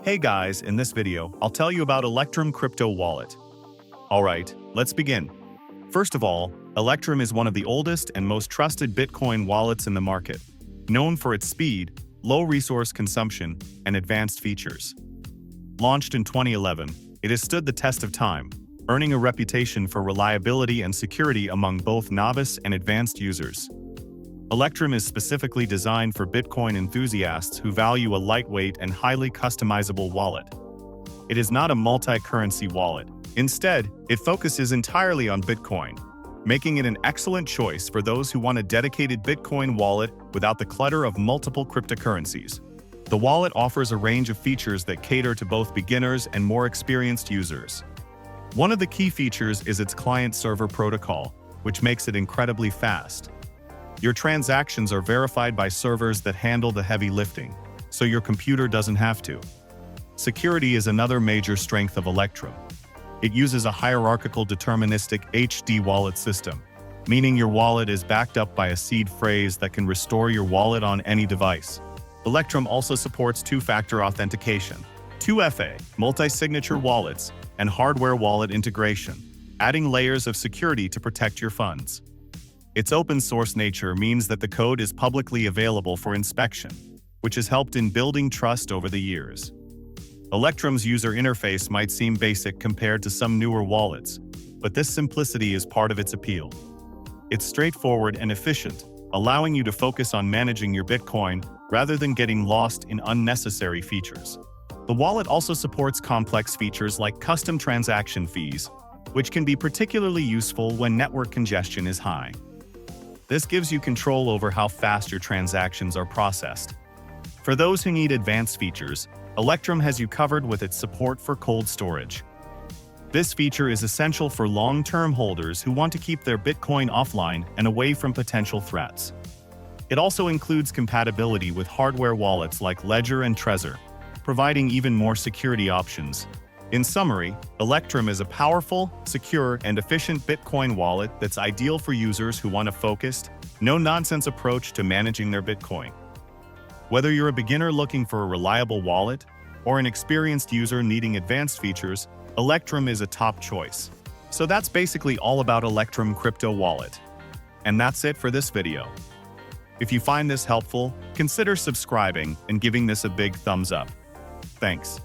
Hey guys, in this video, I'll tell you about Electrum Crypto Wallet. Alright, let's begin. First of all, Electrum is one of the oldest and most trusted Bitcoin wallets in the market, known for its speed, low resource consumption, and advanced features. Launched in 2011, it has stood the test of time, earning a reputation for reliability and security among both novice and advanced users. Electrum is specifically designed for Bitcoin enthusiasts who value a lightweight and highly customizable wallet. It is not a multi-currency wallet. Instead, it focuses entirely on Bitcoin, making it an excellent choice for those who want a dedicated Bitcoin wallet without the clutter of multiple cryptocurrencies. The wallet offers a range of features that cater to both beginners and more experienced users. One of the key features is its client-server protocol, which makes it incredibly fast. Your transactions are verified by servers that handle the heavy lifting, so your computer doesn't have to. Security is another major strength of Electrum. It uses a hierarchical deterministic HD wallet system, meaning your wallet is backed up by a seed phrase that can restore your wallet on any device. Electrum also supports two-factor authentication, 2FA, multi-signature wallets, and hardware wallet integration, adding layers of security to protect your funds. Its open-source nature means that the code is publicly available for inspection, which has helped in building trust over the years. Electrum's user interface might seem basic compared to some newer wallets, but this simplicity is part of its appeal. It's straightforward and efficient, allowing you to focus on managing your Bitcoin rather than getting lost in unnecessary features. The wallet also supports complex features like custom transaction fees, which can be particularly useful when network congestion is high. This gives you control over how fast your transactions are processed. For those who need advanced features, Electrum has you covered with its support for cold storage. This feature is essential for long-term holders who want to keep their Bitcoin offline and away from potential threats. It also includes compatibility with hardware wallets like Ledger and Trezor, providing even more security options. In summary, Electrum is a powerful, secure, and efficient Bitcoin wallet that's ideal for users who want a focused, no-nonsense approach to managing their Bitcoin. Whether you're a beginner looking for a reliable wallet or an experienced user needing advanced features, Electrum is a top choice. So that's basically all about Electrum Crypto Wallet. And that's it for this video. If you find this helpful, consider subscribing and giving this a big thumbs up. Thanks.